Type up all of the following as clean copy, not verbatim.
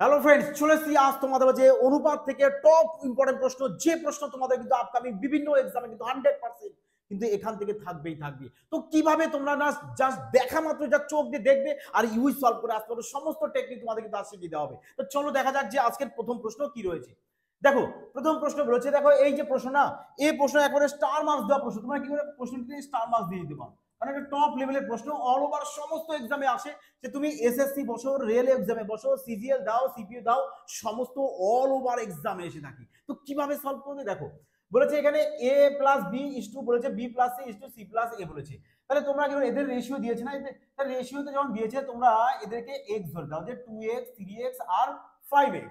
Hello friends, চলে এসেছি আজ তোমাদের মাঝে অনুপাত থেকে টপ ইম্পর্টেন্ট প্রশ্ন, যে প্রশ্ন তোমাদের কিন্তু আপকামিং বিভিন্ন এক্সামে কিন্তু 100% কিন্তু এখান থেকে থাকবেই থাকবে। তো কিভাবে তোমরা না জাস্ট দেখা মাত্র যা চোখ দিয়ে দেখবে আর ইউই সলভ করে আসতে পারবে, সমস্ত টেকনিক তোমাদের কিন্তু আজ শিখিয়ে দেওয়া হবে। তো চলো দেখা যাক যে আজকের প্রথম প্রশ্ন কি রয়েছে। দেখো প্রথম প্রশ্ন রয়েছে, দেখো এই যে প্রশ্ন না, এই প্রশ্ন একবারে স্টার মার্কস দেওয়া প্রশ্ন। তোমরা কি করে প্রশ্নটিতে স্টার মার্কস দিয়ে দিতে পারো, কারণ এটা টপ লেভেলের প্রশ্ন, অল ওভার সমস্ত এক্সামে আসে। যে তুমি এসএসসি বসো, রেল এক্সামে বসো, সিজিএল দাও, সিপিইউ দাও, সমস্ত অল ওভার এক্সামে এসে থাকি। তো কিভাবে সলভ করবে দেখো, বলেছে এখানে A plus B is two, বলেছে B plus C is two C plus A বলেছে। তাহলে তোমরা কি এদের রেশিও দিয়েছে না, তাহলে রেশিওতে যখন দিয়েছে তোমরা এদেরকে এক্স ধরে দাও, যে 2x 3x আর 5x।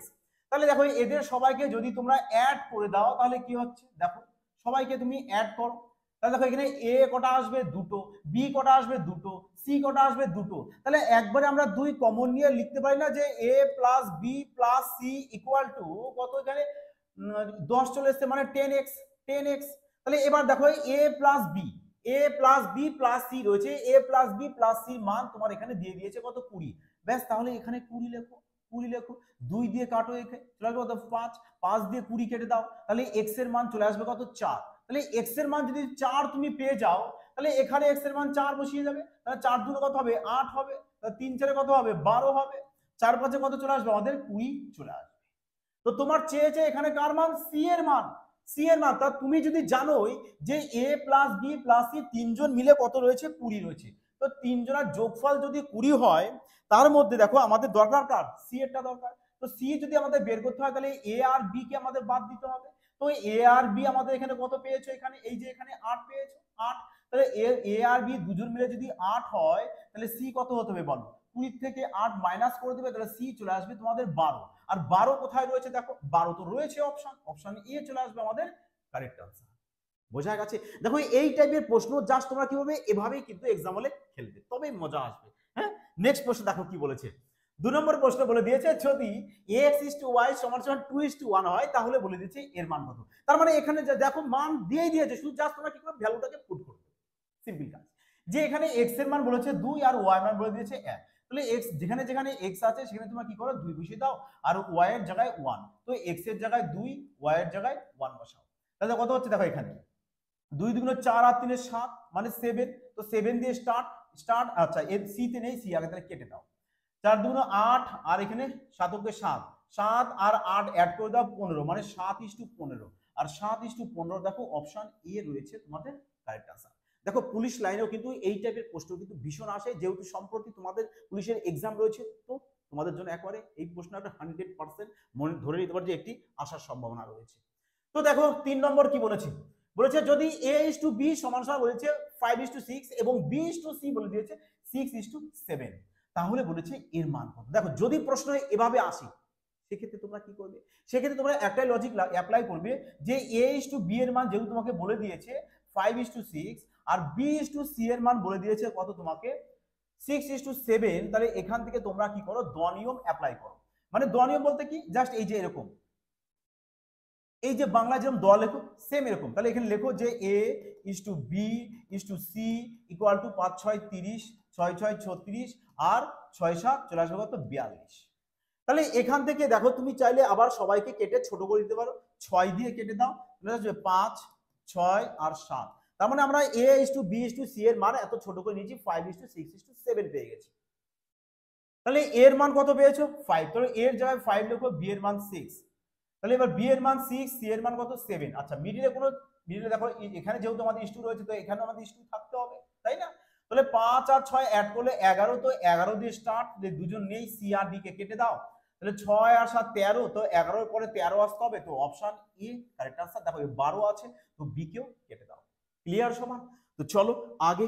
তাহলে দেখো এদের সবাইকে যদি তোমরা অ্যাড করে দাও তাহলে কি হচ্ছে দেখো, সবাইকে তুমি অ্যাড করো। তাহলে দেখো এখানে এ কটা আসবে দুটো, বি কটা আসবে দুটো, সি কটা আসবে দুটো। তাহলে একবারে আমরা দুই কমন নিয়ে লিখতে পারি না যে A plus B plus C equal to কত, এখানে 10 চলে এসছে মানে 10x 10x। তাহলে এবার দেখো এ প্লাস বি, এ প্লাস বি প্লাস সি রয়েছে, এ প্লাস বি প্লাস সি মান তোমার এখানে দিয়ে দিয়েছে কত 20। ব্যাস, তাহলে এখানে 20 লেখো, 20 লেখো। 2 দিয়ে কাটো, এখানে চলে আসবে কত 5, 5 দিয়ে 20 কেটে দাও, তাহলে x এর মান চলে আসবে কত 4। তাহলে x এর মান যদি 4 তুমি পেয়ে যাও, তাহলে এখানে x এর মান 4 বসিয়ে যাবে। তাহলে 4 দুটো কত হবে 8 হবে, তাহলে 3 4 কত হবে 12 হবে, 4 5 কত চলে আসবে আমাদের 20 চলে আসবে। তো তোমার চেয়েছে এখানে কার মান, সি এর মান, সি এর মান। তা তুমি যদি জানোই যে A plus B plus C তিনজন মিলে কত রয়েছে 20 রয়েছে, তো তিনজনের যোগফল যদি 20 হয়, তার মধ্যে দেখো আমাদের দরকার কার, সি এরটা দরকার। তো সি যদি আমাদের বের করতে হয় তাহলে এ আর বি কে আমাদের বাদ দিতে হবে। তো এ আর বি আমাদের এখানে কত পেয়েছো, এখানে এই যে এখানে 8 পেয়েছো, 8। তাহলে এ আর বি দুজন মিলে যদি 8 হয়, তাহলে সি কত হতে হবে বলো, 20 থেকে 8 মাইনাস করে দেবে, তাহলে সি চলে আসবে তোমাদের 12। আর 12 কোথায় রয়েছে দেখো, 12 তো রয়েছে অপশন এ চলে আসবে আমাদের কারেক্ট আনসার। বোঝা গেছে? দেখো এই টাইপের প্রশ্ন জাস্ট তোমরা কিভাবে এভাবেই কিন্তু এক্সাম হলে খেলবে, তবে মজা আসবে। হ্যাঁ, নেক্সট প্রশ্ন দেখো কি বলেছে। 2 নম্বর প্রশ্ন বলে দিয়েছে যদি x is to y সমান সমান 2 is to 1 হয়, তাহলে বলে দিয়েছে এর মান কত। তার মানে এখানে দেখো মান দিয়ে দিয়েছে, শুধু জাস্ট তোমরা কি করবে ভ্যালুটাকে পুট করবে, সিম্পল কাজ। যে এখানে x এর মান বলেছে 2 আর y এর মান বলে দিয়েছে 1, তাহলে x যেখানে যেখানে x আছে সেখানে তোমরা কি করো 2 বসিয়ে দাও, আর y এর জায়গায় 1। তো x এর জায়গায় 2, y এর জায়গায় 1 বসাও। তাহলে কত হচ্ছে দেখো, এখানে 2 দুগুণ 4 আর 3 7 মানে 7। তো 7 দিয়ে স্টার্ট স্টার্ট, আচ্ছা এর সি তে নেই, সি আগে তাহলে কেটে দাও। 4 দুগুণ 8 আর এখানে 7 কে 7, 7 আর 8 অ্যাড করে দাও 15 মানে 7:15। আর 7:15 দেখো অপশন এ রয়েছে তোমাদের কারেক্ট আনসার। দেখো পুলিশ লাইনেও কিন্তু এই টাইপের প্রশ্ন কিন্তু ভীষণ আসে, যেহেতু সম্প্রতি তোমাদের পুলিশের এক্সাম রয়েছে, তো তোমাদের জন্য একবারে এই প্রশ্নটা 100% মনে ধরে নিতে পারো যে একটি আসার সম্ভাবনা রয়েছে। তো দেখো 3 নম্বর কি বলেছে, বলেছে যদি a is to b সমান সমান বলেছে 5 is to 6 এবং b is to c বলে দিয়েছে 6 is to 7, তাহলে বলেছে এর মান কত। দেখো যদি প্রশ্ন এভাবে আসে সেক্ষেত্রে তোমরা কি করবে, সেক্ষেত্রে তোমরা একটাই লজিক অ্যাপ্লাই করবে যে a is to b এর মান যেহেতু তোমাকে বলে দিয়েছে 5 is to 6 R b is to c এর মান বলে দিয়েছে কত তোমাকে 6 is to 7, তাহলে এখান থেকে তোমরা কি করো দ নিয়ম অ্যাপ্লাই করো। মানে দ নিয়ম বলতে কি, জাস্ট এই যে এরকম, এই যে বাংলা যেরকম দ লেখো সেম এরকম, তাহলে এখানে লেখো যে a is to b is to c equal to 5 6 30, 6 6 36 আর 6 7 চলে আসবে কত 42। তাহলে এখান থেকে দেখো তুমি চাইলে আবার সবাইকে কেটে ছোট করে দিতে পারো, 6 দিয়ে কেটে দাও, 5 6 আর 7। তার মানে আমরা a is to b is to c এর মান এত ছোট করে নিয়েছি 5 is to 6 is to 7 পেয়ে গেছি। তাহলে এর মান কত পেয়েছো 5, তাহলে এর জায়গায় 5 লেখো, b এর মান 6। তাহলে এবার বি এর মান 6, সি এর মান কত 7। আচ্ছা মিডিলে কোনো, মিডিলে দেখো এখানে যেহেতু আমাদের ইস্টু রয়েছে তো এখানে আমাদের ইস্টু থাকতে হবে, তাই না? তাহলে 5 আর 6 অ্যাড করলে 11, তো 11 দিয়ে স্টার্ট, যে দুজন নেই সি আর ডি কে কেটে দাও। তাহলে 6 আর 7 13, তো 11 এর পরে 13 আসতে হবে, তো অপশন ই কারেক্ট আনসার। দেখো 12 আছে, তো বি কেও কেটে দাও। ক্লিয়ার সমান? তো চলো আগে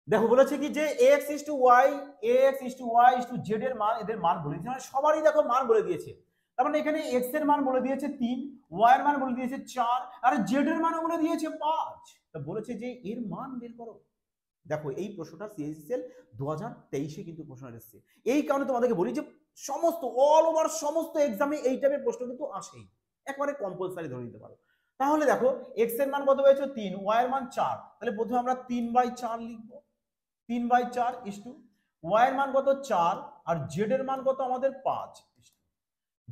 দেখো, বলেছে কি যে x is to y, ax is to y is to z এর মান, এদের মান বলে দিয়েছে, মানে সবারই দেখো মান বলে দিয়েছে। তার মানে এখানে x এর মান বলে দিয়েছে 3, y এর মান বলে দিয়েছে 4 আর z এর মান বলে দিয়েছে 5। তো বলেছে যে এর মান বের করো। দেখো এই প্রশ্নটা সিএসএল 2023 কিন্তু প্রশ্ন এসেছে, এই কারণে তোমাদেরকে বলি যে সমস্ত অল ওভার সমস্ত এক্সামে এই টাইপের প্রশ্ন কিন্তু আসেই, একবারে কম্পালসারি ধরে নিতে পারো। তাহলে দেখো x এর মান কত পেয়েছো 3, y এর মান 4, তাহলে প্রথমে আমরা 3/4 লিখবো, 3/4 ইস টু y এর মান কত 4 আর z এর মান কত আমাদের 5।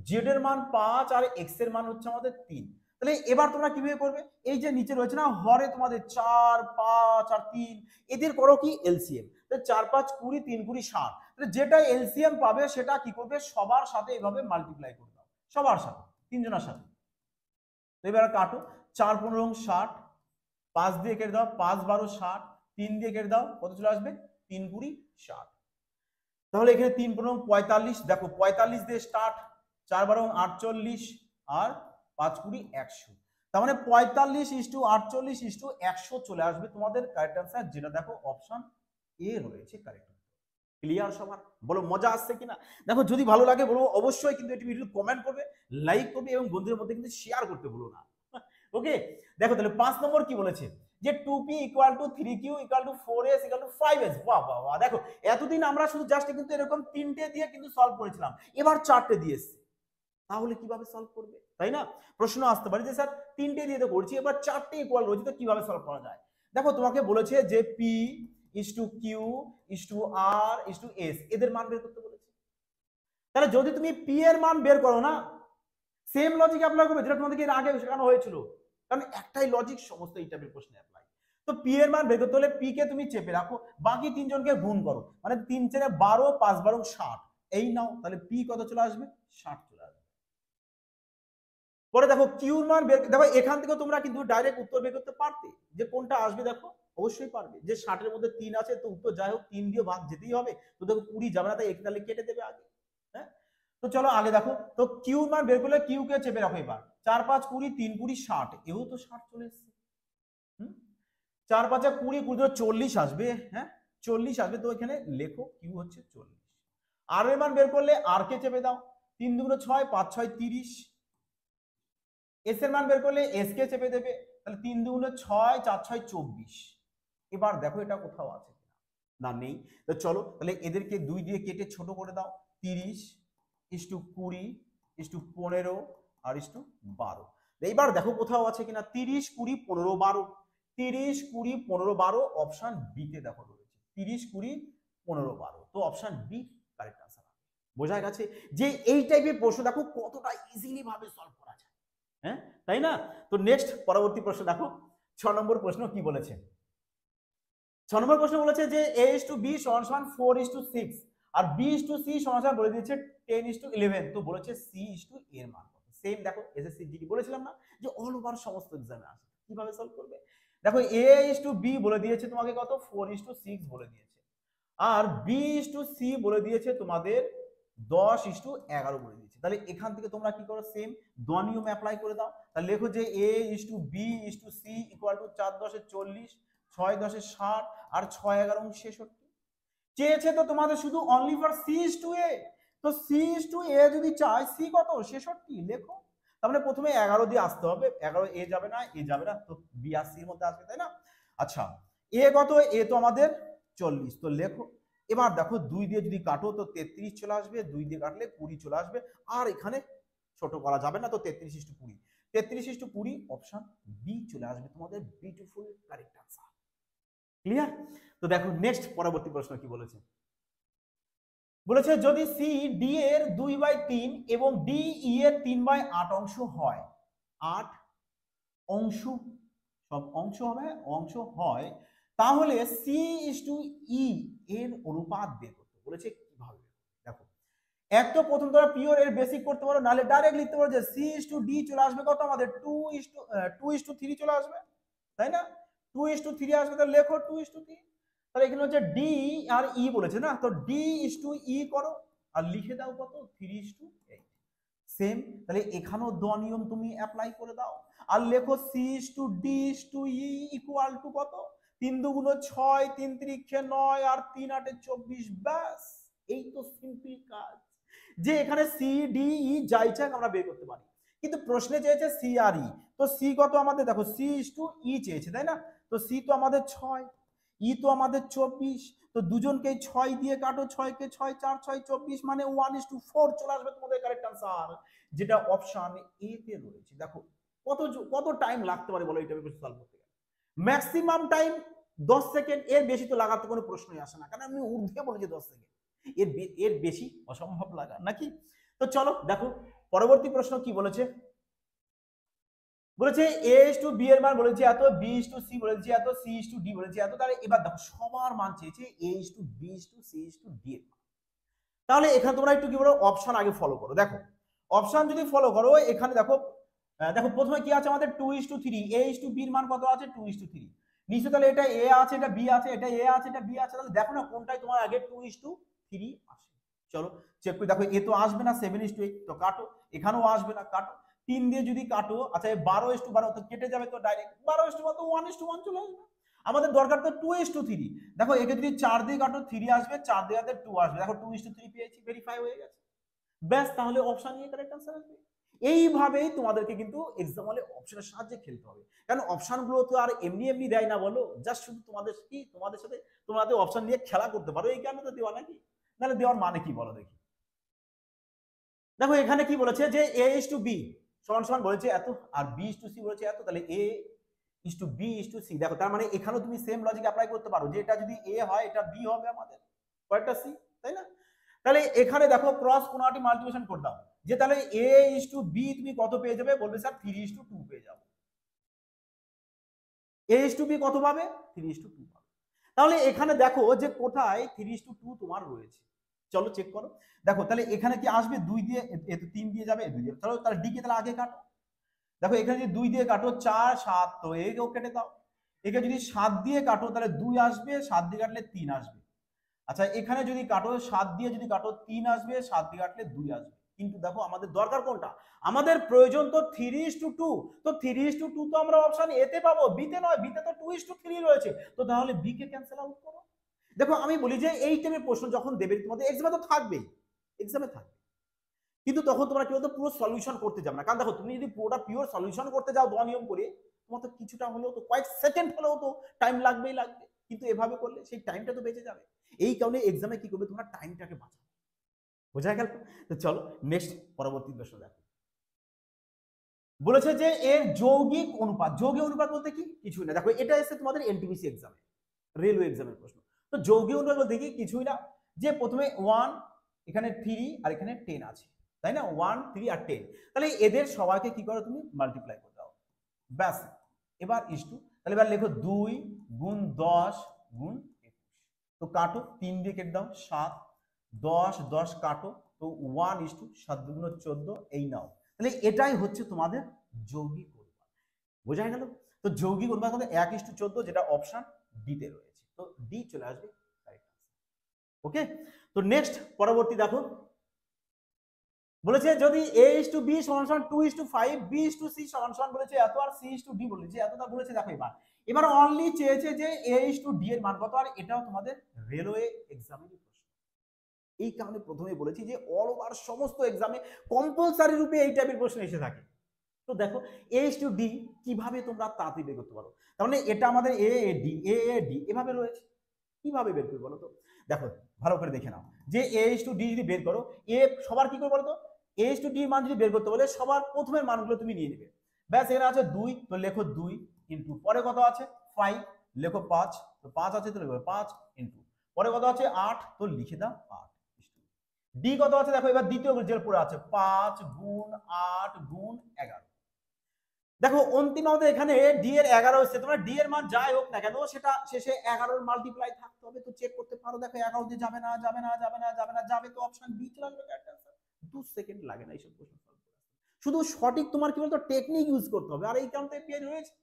জেড এর মান 5 আর এক্স এর মান হচ্ছে আমাদের 3। তাহলে এবার তোমরা কিভাবে করবে, এই যে নিচে রয়েছে না হরে তোমাদের 4 5 আর 3, এদের করো কি এলসিএম। তাহলে 4 5 20, 3 20 60। তাহলে যেটা এলসিএম পাবে সেটা কি করবে, সবার সাথে এভাবে মাল্টিপ্লাই করে দাও, সবার সাথে, তিনজনের সাথে। তো এবার কাটো, 4 15 60, 5 দিয়ে কেটে দাও, 5 12 60, 3 দিয়ে কেটে দাও, কত চলে আসবে 3 20 60। তাহলে এখানে 3 15 45, দেখো 45 দিয়ে স্টার্ট, 4 12 48 আর 5 20 100। তার মানে 45:48:100 চলে আসবে তোমাদের কারেক্ট অ্যান্সার, যেটা দেখো অপশন এ রয়েছে কারেক্ট। ক্লিয়ার সবার? বলো মজা আসছে কিনা? দেখো যদি ভালো লাগে বলো অবশ্যই, কিন্তু এটি ভিডিও কমেন্ট করবে, লাইক করবে এবং বন্ধুদের মধ্যে কিন্তু শেয়ার করতে ভুলো না। ওকে, দেখো তাহলে 5 নম্বর কি বলেছে, যে 2p = 3q = 4s = 5s। বাহ বাহ বাহ, দেখো এতদিন আমরা শুধু জাস্ট কিন্তু এরকম তিনটে দিয়ে কিন্তু সলভ করেছিলাম, এবার চারটে দিয়ে এসেছে। তাহলে কিভাবে সলভ করবে, তাই না? প্রশ্ন আসতে পারে যে স্যার তিনটে দিয়ে তো করছি, এবার চারটে ইকুয়াল রয়েছে, তো কিভাবে সলভ করা যায়? দেখো তোমাকে বলেছে যে p q r s এদের মান বের করতে বলেছে। তাহলে যদি তুমি p এর মান বের করো না, সেম লজিক অ্যাপ্লাই করবে যেটা তোমাদেরকে এর আগে শেখানো হয়েছিল, কারণ একটাই লজিক সমস্ত এই টাইপের প্রশ্নে অ্যাপ্লাই। তো p এর মান বের করতে হলে p কে তুমি চেপে রাখো, বাকি তিনজনকে গুণ করো, মানে 3 4 12, 5 12 60, এই নাও, তাহলে p কত চলে আসবে 60 চলে আসবে। পরে দেখো কিউর মান বের, দেখো এখান থেকে তোমরা কিন্তু ডাইরেক্ট উত্তর বের করতে পারতে, যে কোনটা আসবে, দেখো অবশ্যই পারবে, যে 60 এর মধ্যে 3 আছে, তো উত্তর যাই হোক 3 দিয়ে ভাগ যেতেই হবে, তো দেখো 20 যাবে না, তাই তাহলে কেটে দেবে আগে। হ্যাঁ, তো চলো আগে দেখো, তো কিউর মান বের করলে কিউ কে চেপে রাখো, এবার 4 5 20, 3 20 60, এও তো 60 চলে এসেছে। 4 5 20, 20 40 আসবে, হ্যাঁ 40 আসবে, তো এখানে লেখো কিউ হচ্ছে 40। আর এর মান বের করলে আর কে চেপে দাও, 3 2 6, 5 6 30। এস এর মান বের করলে এস কে চেপে দেবে, তাহলে 3 2 6, 4 6 24। এবার দেখো এটা কোথাও আছে না, নেই। তো চলো তাহলে এদেরকে 2 দিয়ে কেটে ছোট করে দাও, 30:20:15 আর 12। এইবার দেখো কোথাও আছে কিনা, 30 20 15 12, 30 20 15 12 অপশন বি তে দেখো রয়েছে, 30 20 15 12, তো অপশন বি কারেক্ট আনসার। বোঝা গেছে যে এই টাইপের প্রশ্ন দেখো কতটা ইজিলি ভাবে সলভ করা যায়, হ্যাঁ তাই না? তো নেক্সট পরবর্তী প্রশ্ন দেখো, 6 নম্বর প্রশ্ন কি বলেছে। 6 নম্বর প্রশ্ন বলেছে যে a:b = 4:6 আর b:c = বলে দিয়েছে 10:11, তো বলেছে c এর মান কত। সেম দেখো এসএসসি জিডি বলেছিলাম না যে অল ওভার সমস্ত এক্সামে আসে, কিভাবে সলভ করবে। দেখো a:b বলে দিয়েছে তোমাকে কত 4:6 বলে দিয়েছে, আর b:c বলে দিয়েছে তোমাদের 10:11 বলে দিয়েছে। তাহলে এখান থেকে তোমরা কি করো, সেম দ নিয়ম অ্যাপ্লাই করে দাও। তাহলে লেখো যে a:b:c = 4 10 40, 6 10 60 আর 6 11 66। চেয়েছে তো তোমাদের শুধু অনলি ফর c:a, তো c:a যদি চাই c কত 66 লেখো। তার মানে প্রথমে 11 দিয়ে আসতে হবে, 11 এ যাবে না, এ যাবে না, তো বি আর সি এর মধ্যে আসবে, তাই না? আচ্ছা এ কত, এ তো আমাদের 40, তো লেখো। এবার দেখো 2 দিয়ে যদি কাটো তো 33 চলে আসবে, 2 দিয়ে কাটলে 20 চলে আসবে, আর এখানে ছোট করা যাবে না, তো 33:20, 33:20 অপশন বি চলে আসবে তোমাদের বিউটিফুল কারেক্ট আনসার। ক্লিয়ার? তো দেখো নেক্সট পরবর্তী প্রশ্ন কি বলেছে, বলেছে যদি সি ডি এর 2/3 এবং ডি ই এর 3/8 অংশ হয়, 8 অংশ, সব অংশ হবে, অংশ হয়, তাহলে c:e এর অনুপাত বের করতে বলেছে। কিভাবে দেখো, এক তো প্রথম তোমরা পিওর এর বেসিক করতে পারো, নাহলে ডাইরেক্ট লিখতে পারো যে c:d চলে আসবে কত আমাদের 2:3 চলে আসবে, তাই না? 2:3 আসবে, তাহলে লেখো 2:3। তাহলে এখানে হচ্ছে ডি আর ই বলেছে না, তো d:e করো আর লিখে দাও কত 3:8। সেম, তাহলে এখানেও দ নিয়ম তুমি অ্যাপ্লাই করে দাও আর লেখো c:d:e ইকুয়াল টু কত 3 2 6, 3 3 9 আর 3 8 24। ব্যাস এই তো সিম্পল কাজ, যে এখানে সি ডি ই যা ইচ্ছা আমরা বের করতে পারি, কিন্তু প্রশ্নে চেয়েছে সি আর ই, তো সি কত আমাদের দেখো c:e চেয়েছে, তাই না? তো সি তো আমাদের 6, ই তো আমাদের 24, তো দুজনকে 6 দিয়ে কাটো, 6 কে 6 4 6 24, মানে 1:4 চলে আসবে তোমাদের কারেক্ট আনসার, যেটা অপশন এ তে রয়েছে। দেখো কত কত টাইম লাগতে পারে বলো এটা সলভ করতে গেলে, ম্যাক্সিমাম টাইম 10 সেকেন্ড, এর বেশি তো লাগাতে কোনো প্রশ্নই আসে না, কারণ আমি ঊর্ধ্বে বলেছি 10 সেকেন্ড, এর বেশি অসম্ভব লাগা নাকি। তো চলো দেখো পরবর্তী প্রশ্ন কি বলেছে, বলেছে a is to b এর মান বলেছে এত, b is to c বলেছে এত, c is to d বলেছে এত। তাহলে এবার দেখো সবার মান চেয়েছে a is to b is to c is to d এর মান। তাহলে এখানে তোমরা একটু কি বলো, অপশন আগে ফলো করো। দেখো অপশন যদি ফলো করো, এখানে দেখো দেখো প্রথমে কি আছে আমাদের 2:3, a is to b এর মান কত আছে 2:3, নিশ্চয় তাহলে এটা a আছে, এটা b আছে, এটা a আছে, এটা b আছে, তাহলে দেখো না কোনটাই তোমার আগে 2:3 আসে। চলো চেক করে দেখো, এ তো আসবে না 7:8, তো কাটো, এখানেও আসবে না, কাটো, 3 দিয়ে যদি কাটো, আচ্ছা 12:12 তো কেটে যাবে, তো ডাইরেক্ট 12:1 তো 1:1 চলে আসবে। আমাদের দরকার তো 2:3, দেখো একে যদি 4 দিয়ে কাটো 3 আসবে, 4 দিয়ে 2 আসবে, দেখো 2:3 পেয়েছি, ভেরিফাই হয়ে গেছে, ব্যাস। তাহলে অপশন নিয়ে কারেক্ট आंसर আসবে। এইভাবেই তোমাদেরকে কিন্তু এক্সাম হলে অপশনের সাহায্যে খেলতে হবে, কারণ অপশনগুলো তো আর এমনি এমনি দেয় না, বলো, জাস্ট শুধু তোমাদের কি তোমাদের সাথে তোমাদের অপশন নিয়ে খেলা করতে পারো, এই কারণে তো দেওয়া নাকি, নাহলে দেওয়ার মানে কি বলো দেখি। দেখো এখানে কি বলেছে যে a is to b সমান সমান বলেছে এত, আর b is to c বলেছে এত, তাহলে a is to b is to c। দেখো তার মানে এখানেও তুমি সেম লজিক অ্যাপ্লাই করতে পারো, যে এটা যদি a হয় এটা b হবে আমাদের, কয়টা c, তাই না? তাহলে এখানে দেখো ক্রস কোনাটি মাল্টিপ্লিকেশন করে দাও, যে তাহলে a is to b তুমি কত পেয়ে যাবে, বলবে স্যার 3:2 পেয়ে যাবো। a is to b কত পাবে, 3:2 পাবে। তাহলে এখানে দেখো যে কোথায় 3:2 তোমার রয়েছে, চলো চেক করো। দেখো তাহলে এখানে কি আসবে, 2 দিয়ে, 3 দিয়ে যাবে, 2 দিয়ে, তাহলে ডি কে তাহলে আগে কাটো। দেখো এখানে যদি 2 দিয়ে কাটো 4 7, তো একেও কেটে দাও। একে যদি 7 দিয়ে কাটো তাহলে 2 আসবে, 7 দিয়ে কাটলে 3 আসবে। আচ্ছা এখানে যদি কাটো 7 দিয়ে যদি কাটো 3 আসবে, 7 দিয়ে কাটলে 2 আসবে। কিন্তু দেখো আমাদের দরকার কোনটা, আমাদের প্রয়োজন তো 3:2, তো 3:2 তো আমরা অপশন এ তে পাবো, বি তে নয়, বি তে তো 2:3 রয়েছে, তো তাহলে বি কে ক্যান্সেল আউট করো। দেখো আমি বলি যে এই টাইপের প্রশ্ন যখন দেবে তোমাদের এক্সামে তো থাকবেই, এক্সামে থাকবে, কিন্তু তখন তোমরা কি বলতো পুরো সলিউশন করতে যাবে না, কারণ দেখো তুমি যদি পুরোটা পিওর সলিউশন করতে যাও দোয়া নিয়ম করে, তোমার তো কিছুটা হলেও তো কয়েক সেকেন্ড হলেও তো টাইম লাগবেই লাগবে, কিন্তু এভাবে করলে সেই টাইমটা তো বেঁচে যাবে। এই কারণে এক্সামে কি করবে, তোমরা টাইমটাকে বাঁচাবে, বোঝা গেল? তো চলো নেক্সট পরবর্তী প্রশ্ন দেখো, বলেছে যে এর যৌগিক অনুপাত, যৌগিক অনুপাত বলতে কি, কিছুই না, দেখো এটা এসে তোমাদের এনটিপিসি এক্সামে, রেলওয়ে এক্সামের প্রশ্ন। তো যৌগিক অনুপাত বলতে কি, কিছুই না, যে প্রথমে 1, এখানে 3 আর এখানে 10 আছে, তাই না, 1 3 আর 10, তাহলে এদের সবাইকে কি করো তুমি মাল্টিপ্লাই করে দাও, ব্যাস। এবার ইস্টু, তাহলে এবার লেখো 2 গুণ 10 গুণ 21, তো কাটো 3 দিয়ে কেটে দাও 7, 10 10 কাটো, তো 1:7 2 14, এই নাও। তাহলে এটাই হচ্ছে তোমাদের যৌগিক অনুপাত, বোঝা গেল? তো যৌগিক অনুপাত হলো 1:14, যেটা অপশন ডি তে রয়েছে, তো ডি চলে আসবে কারেক্ট আনসার। ওকে, তো নেক্সট পরবর্তী দেখো, বলেছে যদি a is to b সমান সমান 2:5, b is to c সমান সমান বলেছে এত, আর c is to d বলেছে এতটা বলেছে। দেখো এবার অনলি চেয়েছে যে a is to d এর মান কত, আর এটাও তোমাদের রেলওয়ে এক্সামের প্রশ্ন। এই কারণে প্রথমে বলেছি যে অল ওভার সমস্ত এক্সামে কম্পালসারি রূপে এই টাইপের প্রশ্ন এসে থাকে। তো দেখো a is to d কিভাবে তোমরা তাড়াতাড়ি বের করতে পারো, তার মানে এটা আমাদের a a d এভাবে রয়েছে, কিভাবে বের করবে বলো তো? দেখো ভালো করে দেখে নাও, যে a is to d যদি বের করো, a সবার কি করে বলো তো, a is to d মান যদি বের করতে বলে সবার প্রথমের মানগুলো তুমি নিয়ে নেবে, ব্যাস। এখানে আছে 2, তো লেখো 2 ইনটু, পরে কত আছে 5, লেখো 5, তো 5 আছে তো লেখো 5 ইনটু, পরে কত আছে 8, তো লিখে দাও 8। ডি কত আছে দেখো, এবার দ্বিতীয় যেটা পড়ে আছে 5 গুণ 8 গুণ 11, দেখো অন্তিম আমাদের এখানে ডি এর 11 হচ্ছে, তোমরা ডি এর মান যাই হোক না কেন সেটা শেষে 11 এর মাল্টিপ্লাই থাকতে হবে, তো চেক করতে পারো। দেখো 11 দিয়ে যাবে না, যাবে না, যাবে না, যাবে না, যাবে, তো অপশন বি চলে আসবে কারেক্ট आंसर। 2 সেকেন্ড লাগে না এইসব প্রশ্ন সলভ করতে, শুধু সঠিক তোমার কি বলতো টেকনিক ইউজ করতে হবে, আর এই কারণে পেজ রয়েছে,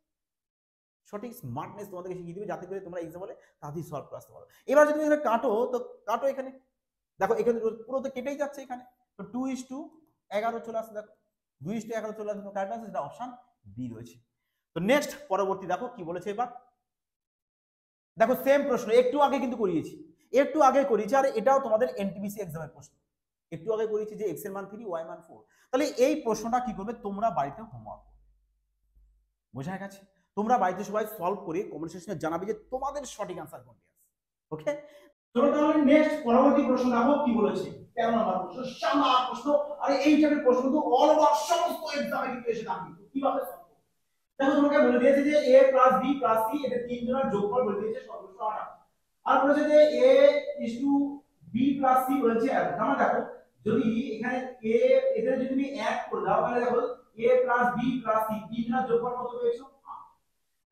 সঠিক স্মার্টনেস তোমাদেরকে শিখিয়ে দিবে, যাতে করে তোমরা এক্সাম হলে তাড়াতাড়ি সলভ করতে পারো। এবার যদি এখানে কাটো, তো কাটো এখানে, দেখো এখানে পুরো তো কেটেই যাচ্ছে এখানে, তো 2:11 চলে আসছে, দেখো 2:11 চলে আসছে, কারেক্ট आंसर এটা অপশন বি রয়েছে। তো নেক্সট পরবর্তী দেখো কি বলেছে এবার, দেখো সেম প্রশ্ন একটু আগে কিন্তু করিয়েছি, একটু আগে করিয়েছি, আর এটাও তোমাদের এনটিপিসি এক্সামের প্রশ্ন, একটু আগে করিয়েছি যে x এর মান 3 y মান 4। তাহলে এই প্রশ্নটা কি করবে তোমরা বাড়িতে হোমওয়ার্ক করবে, বোঝা গেছে? তোমরা বাড়িতে সবাই সলভ করে কমেন্ট সেকশনে জানাবে যে তোমাদের সঠিক आंसर কোনটি আছে। ওকে, চলো তাহলে নেক্সট পরবর্তী প্রশ্ন দেখো কি বলেছে, 13 নম্বর প্রশ্ন, শানদার প্রশ্ন, আর এই টাইপের প্রশ্ন তো অল ওভার সমস্ত এক্সামে কিন্তু এসে থাকে, কিভাবে সলভ করবে। দেখো তোমাকে বলে দিয়েছে যে a plus b plus c এদের তিন জনের যোগফল বলে দিয়েছে সর্বোচ্চ 8, আর বলেছে যে a is to b plus c বলেছে এত। আমরা দেখো যদি এখানে a এদের যদি তুমি এক করে দাও তাহলে দেখো a plus b plus c তিনজনের যোগফল কত পেয়েছো 8।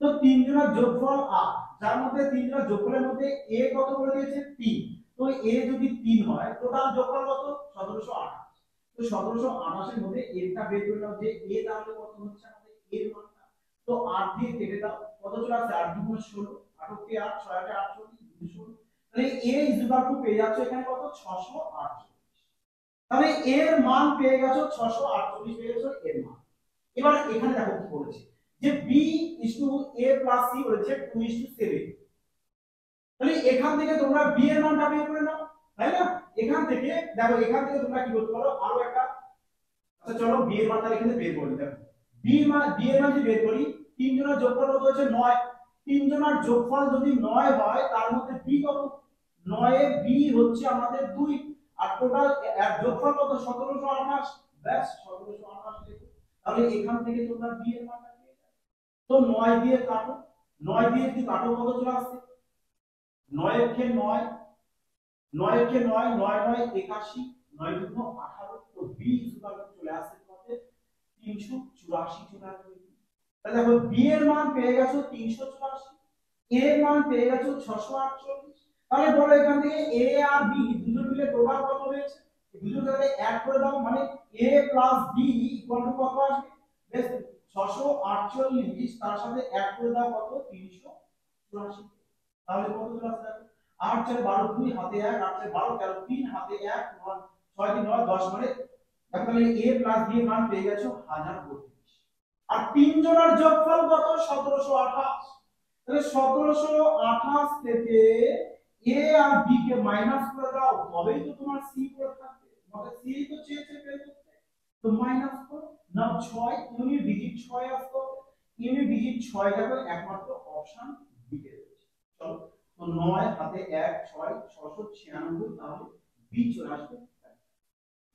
তো তিনজনের যোগফল 8, যার মধ্যে তিনজনের যোগফলের মধ্যে a কত বলে দিয়েছে 3। তো a যদি 3 হয় টোটাল যোগফল কত 1728। তো 1728 এর মধ্যে a টা বের করে নাও যে a তাহলে কত হচ্ছে আমাদের এর মানটা। তো 8 দিয়ে কেটে দাও কত চলে আসছে 8 2 16 8 কে 8 6 8 48 216। তাহলে a ইজ ইকুয়াল টু পেয়ে যাচ্ছে এখানে কত 648। তাহলে এর মান পেয়ে গেছো 648 পেয়ে গেছো এর মান। এবার এখানে দেখো কি বলেছে যে b a c বলেছে 2:7। তাহলে এখান থেকে তোমরা b এর মানটা বের করে নাও, তাই না? এখান থেকে দেখো এখান থেকে তোমরা কি করতে পারো আরো একটা, আচ্ছা চলো b এর মানটা এখানে বের করি। দেখো b এর মান যদি বের করি তিনজনের যোগফল কত হচ্ছে 9। তিনজনের যোগফল যদি 9 হয় তার মধ্যে b কত 9 এ b হচ্ছে আমাদের 2 আর টোটাল যোগফল কত 1728। ব্যাস 1728 লিখো। তাহলে এখান থেকে তোমরা b এর মানটা পেয়ে যাবে। তো 9 দিয়ে কাটো, 9 দিয়ে যদি কাটো কত চলে আসছে 9 এর কে 9, 9 এর কে 9, 9 9 81, 9 2 18। তো b ইকুয়াল টু চলে আসছে তোমাদের 384 চলে আসবে। তাহলে দেখো b এর মান পেয়ে গেছো 384, a এর মান পেয়ে গেছো 648। তাহলে বলো এখান থেকে a আর b দুজন মিলে টোটাল কত হয়েছে, দুজন যদি অ্যাড করে দাও মানে a plus b equal to কত আসবে, বেশ 648 তার সাথে অ্যাড করে দাও কত 384। তাহলে কত চলে আসবে দেখো 8 4 12 2 হাতে 1 8 4 12 13 3 হাতে 1 9 6 3 9 10 মানে দেখো তাহলে a প্লাস b এর মান পেয়ে গেছো 1032। আর তিন জনের যোগফল কত 1728। তাহলে 1728 থেকে a আর b কে মাইনাস করে দাও তবেই তো তোমার c পড়ে থাকবে, মানে c তো চেয়েছে বের করতে। তো মাইনাস করো না 6 ইউনিট ডিজিট 6 আসতো, ইউনিট ডিজিট 6 টাকে একমাত্র অপশন বি তে রয়েছে। চলো তো 9 হাতে 1 6 696 তাহলে বি চলে আসবে।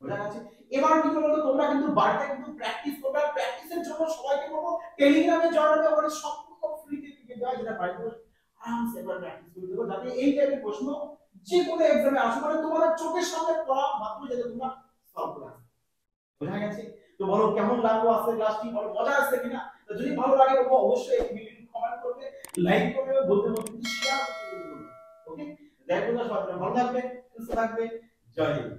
বোঝা গেছে? এবার কি করবো তোমরা কিন্তু বাড়িতে কিন্তু প্র্যাকটিস করবে, প্র্যাকটিসের জন্য সবাইকে বলবো টেলিগ্রামে জয়েন হবে, ওখানে সম্পূর্ণ ফ্রিতে পেয়ে যাবে, যেটা বাড়িতে বসে আরামসে একবার প্র্যাকটিস করে দেবো যাতে এই টাইপের প্রশ্ন যে কোনো এক্সামে আসে মানে তোমাদের চোখের সামনে পড়া মাত্র যাতে তোমরা সলভ করে আসতে। বোঝা গেছে? তো বলো কেমন লাগলো আজকের ক্লাসটি, বলো মজা আসছে কিনা? তো যদি ভালো লাগে বলবো অবশ্যই এই ভিডিওটি কমেন্ট করবে, লাইক করবে, বলতে বলতে শেয়ার করতে বলবে। ওকে, দেখো না সবাই ভালো থাকবে, সুস্থ থাকবে, জয় হিন্দ।